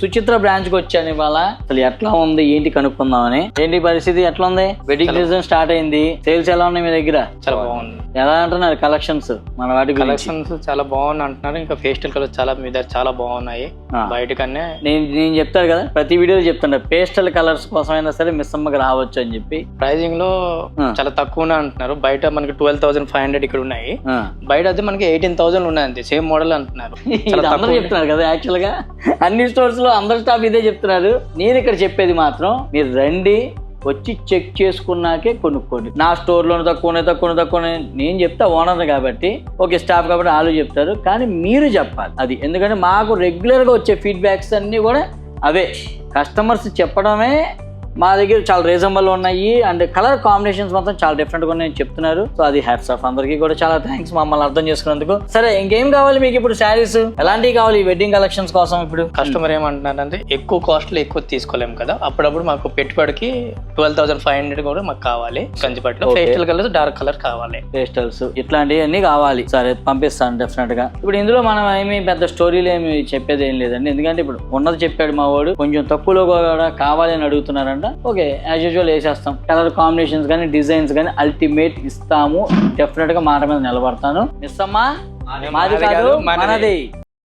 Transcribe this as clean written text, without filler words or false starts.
Suchitra branch కి వచ్చాను ఇవాళ. అసలు ఎట్లా ఉంది ఏంటి కనుక్కుందామని. ఏంటి పరిస్థితి ఎట్లా ఉంది? వెడ్డింగ్ సీజన్ స్టార్ట్ అయింది. సేల్స్ ఎలా ఉన్నాయి మీ దగ్గర? చాలా బాగుంది. ఎలా అంటున్నారు కలెక్షన్స్? మన వాటి కలెక్షన్స్ చాలా బాగుంది అంటున్నారు. ఇంకా పేస్టల్ కలర్స్ చాలా మీ దగ్గర చాలా బాగున్నాయి. బయట కన్నా నేను చెప్తాను కదా, ప్రతి వీడియోలో చెప్తాను పేస్టల్ కలర్స్ కోసమైనా సరే మిస్ అమ్మకి రావచ్చు అని చెప్పి. ప్రైజింగ్ లో చాలా తక్కువనే అంటున్నారు. బయట మనకి 12,500 ఇక్కడ ఉన్నాయి. బయట అయితే మనకి 18,000 ఉన్నాయి అంతే. సేమ్ మోడల్ అంటున్నారు. అందరూ చెప్తున్నారు కదా, యాక్చువల్ గా అన్ని స్టోర్స్ లో అందరు స్టాఫ్ ఇదే చెప్తున్నారు. నేను ఇక్కడ చెప్పేది మాత్రం మీరు రండి, వచ్చి చెక్ చేసుకున్నాకే కొనుక్కోండి. నా స్టోర్లోనే తక్కువనే నేను చెప్తా ఓనర్ కాబట్టి, ఓకే స్టాఫ్ కాబట్టి వాళ్ళు చెప్తారు, కానీ మీరు చెప్పాలి అది. ఎందుకంటే మాకు రెగ్యులర్గా వచ్చే ఫీడ్బ్యాక్స్ అన్నీ కూడా అవే. కస్టమర్స్ చెప్పడమే మా దగ్గర చాలా రీజనబుల్ ఉన్నాయి అండ్ కలర్ కాంబినేషన్స్ మొత్తం చాలా డిఫరెంట్ గా ఉన్నాయని చెప్తున్నారు. సో అది హ్యాట్స్ ఆఫ్ అందరికీ కూడా చాలా థ్యాంక్స్ మమ్మల్ని అర్థం చేసుకున్నందుకు. సరే ఇంకేం కావాలి మీకు ఇప్పుడు? శారీస్ ఎలాంటివి కావాలి వెడ్డింగ్ కలెక్షన్స్ కోసం? ఇప్పుడు కస్టమర్ ఏమంటున్నారంటే ఎక్కువ కాస్ట్ లో ఎక్కువ తీసుకోలేము కదా, అప్పుడప్పుడు మాకు పెట్టుబడికి 12,500 కూడా మాకు కావాలి. కంచిపట్లో పేస్టల్ కలర్స్, డార్క్ కలర్ కావాలి. పేస్టల్స్ ఇట్లాంటివన్నీ కావాలి. సరే పంపిస్తాను డెఫినెట్ గా. ఇప్పుడు ఇందులో మనం ఏమి పెద్ద స్టోరీలు ఏమి చెప్పేది ఏం లేదండి, ఎందుకంటే ఇప్పుడు ఉన్నది చెప్పాడు మా వాడు. కొంచెం తక్కువలో కూడా కావాలి అని అడుగుతున్నారంట. ఓకే యాజ్ యూజువల్ వేసేస్తాం. కలర్ కాంబినేషన్స్ కానీ డిజైన్స్ కానీ అల్టిమేట్ ఇస్తాము. డెఫినెట్ గా మాట మీద నిలబడతాను. మిస్ అమ్మా మాది కాదు మనది.